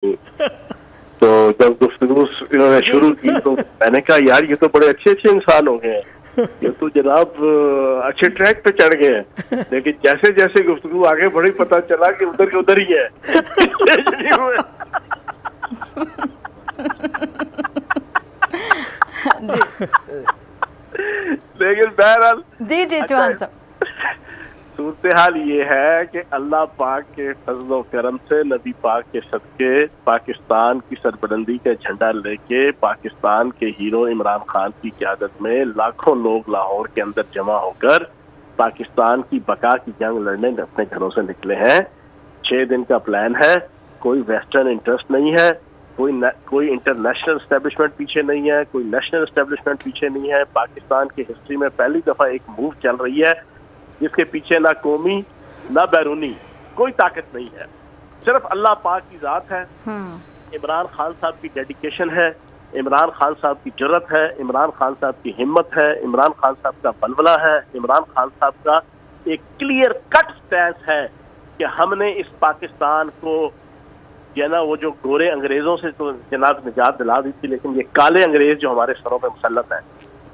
तो जब गुफ्तगू इन्होंने शुरू की तो मैंने कहा यार ये तो बड़े अच्छे अच्छे इंसान हो गए हैं, ये तो जनाब अच्छे ट्रैक पे चढ़ गए हैं। लेकिन जैसे जैसे गुफ्तगू आगे बढ़ी पता चला कि उधर के उधर ही है। लेकिन बहरहाल जी जी चौहान साहब, सूरत हाल ये है कि अल्लाह पाक के फजल करम से नबी पाक के सदके पाकिस्तान की सरबलंदी का झंडा लेके पाकिस्तान के हीरो इमरान खान की क़यादत में लाखों लोग लाहौर के अंदर जमा होकर पाकिस्तान की बका की जंग लड़ने अपने घरों से निकले हैं। 6 दिन का प्लान है, कोई वेस्टर्न इंटरेस्ट नहीं है, कोई इंटरनेशनल एस्टेब्लिशमेंट पीछे नहीं है, कोई नेशनल एस्टेब्लिशमेंट पीछे नहीं है। पाकिस्तान की हिस्ट्री में पहली दफा एक मूव चल रही है जिसके पीछे ना कौमी ना बैरूनी कोई ताकत नहीं है, सिर्फ अल्लाह पाक की जात है, इमरान खान साहब की डेडिकेशन है, इमरान खान साहब की जुर्रत है, इमरान खान साहब की हिम्मत है, इमरान खान साहब का बलबला है, इमरान खान साहब का एक क्लियर कट स्टैंस है कि हमने इस पाकिस्तान को जो ना वो जो गोरे अंग्रेजों से तो जनाब निजात दिला दी थी, लेकिन ये काले अंग्रेज जो हमारे सरों पे मुसल्लत हैं,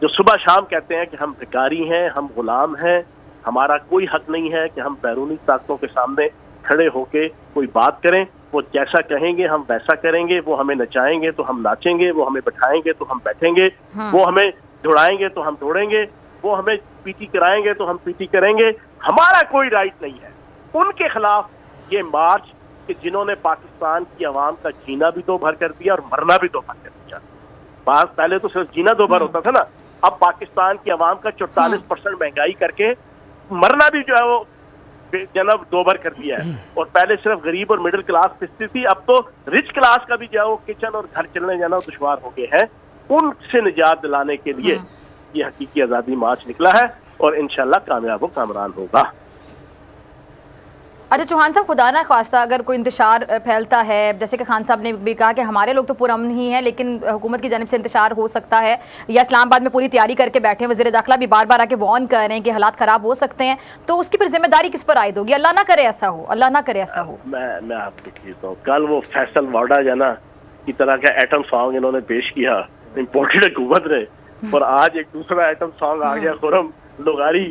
जो सुबह शाम कहते हैं कि हम भिखारी हैं, हम गुलाम हैं, हमारा कोई हक नहीं है कि हम बैरूनी ताकतों के सामने खड़े होके कोई बात करें। वो जैसा कहेंगे हम वैसा करेंगे, वो हमें नचाएंगे तो हम नाचेंगे, वो हमें बैठाएंगे तो हम बैठेंगे, वो हमें दौड़ाएंगे तो हम दौड़ेंगे, वो हमें पीटी कराएंगे तो हम पीटी करेंगे। हमारा कोई राइट नहीं है। उनके खिलाफ ये मार्च कि जिन्होंने पाकिस्तान की आवाम का जीना भी दो भर कर दिया और मरना भी दो भर कर दिया। पहले तो सिर्फ जीना दो भर होता था ना, अब पाकिस्तान की आवाम का 44% महंगाई करके मरना भी जो है वो जनाब 2 बार कर दिया है। और पहले सिर्फ गरीब और मिडिल क्लास पिसती थी, अब तो रिच क्लास का भी जो है वो किचन और घर चलने जाना दुश्वार हो गए हैं। उनसे निजात दिलाने के लिए ये हकीकी आज़ादी मार्च निकला है और इंशाल्लाह कामयाब व कामरान होगा। अच्छा चौहान साहब, खुदा ना ख्वास्ता अगर कोई इंतशार फैलता है, जैसे कि खान साहब ने भी कहा कि हमारे लोग तो पुरअमन ही हैं, लेकिन हुकूमत की जानिब से इंतशार हो सकता है, या इस्लामाबाद में पूरी तैयारी करके बैठे हैं, वज़ीर दाखिला भी बार बार आके वार्न कर रहे हैं कि हालात ख़राब हो सकते हैं, तो उसकी फिर जिम्मेदारी किस पर आयद होगी? अल्लाह ना करे ऐसा हो, अल्लाह ना करे ऐसा हो। मैं आपको कहता हूँ, कल वो फैसल वाडा जाना की तरह का एटम सॉन्ग इन्होंने पेश किया इम्पोर्टेड हुकूमत ने, और आज एक दूसरा एटम सॉन्ग आ गया खुरम लुगारी।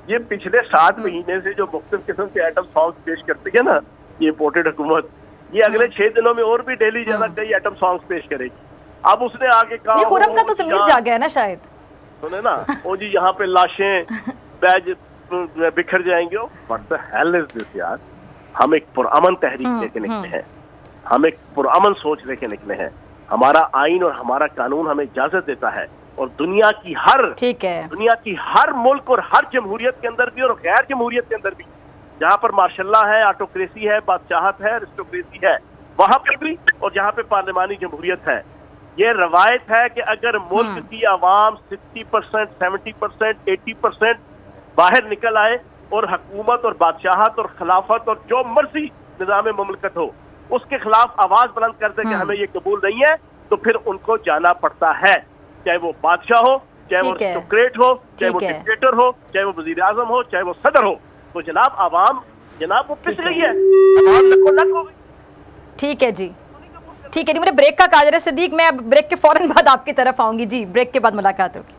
ये पिछले 7 महीने से जो मुख्तलिफ किस्म के एटम सॉन्ग पेश करती है ना ये इम्पोर्टेड हुकूमत, ये अगले 6 दिनों में और भी डेली ज्यादा कई एटम सॉन्ग्स पेश करेगी। अब उसने आगे कहा खुरम का तो ज़मीर जा गया ना शायद, सुने ना, ओ जी यहाँ पे लाशें बैज बिखर जाएंगे। What the hell is this यार। हम एक पुरअमन तहरीक लेके निकले हैं, हम एक पुरअमन सोच लेके निकले हैं। हमारा आइन और हमारा कानून हमें इजाजत देता है, और दुनिया की हर मुल्क और हर जमहूरियत के अंदर भी और गैर जमहूरियत के अंदर भी जहाँ पर मार्शल्ला है, ऑटोक्रेसी है, बादशाहत है, एरिस्टोक्रेसी है, वहाँ पर भी, और जहाँ पे पार्लिमानी जमहूरियत है, ये रवायत है कि अगर मुल्क की आवाम 60%, 70%, 80% बाहर निकल आए और हुकूमत और बादशाहत और खिलाफत और जो मर्जी निज़ाम मुमलकत हो उसके खिलाफ आवाज बुलंद कर दे कि हमें ये कबूल नहीं है, तो फिर उनको जाना पड़ता है, चाहे वो बादशाह हो, चाहे वो एरिस्टोक्रेट हो, चाहे वो डिक्टेटर हो, चाहे वो वजीर आजम हो, चाहे वो सदर हो। तो जनाब आवाम जनाब वो पिस गई है, आवाम लको हो गई। ठीक है जी, ठीक है जी। मुझे ब्रेक का काजर सिद्दीक, मैं अब ब्रेक के फौरन बाद आपकी तरफ आऊंगी जी, ब्रेक के बाद मुलाकात होगी।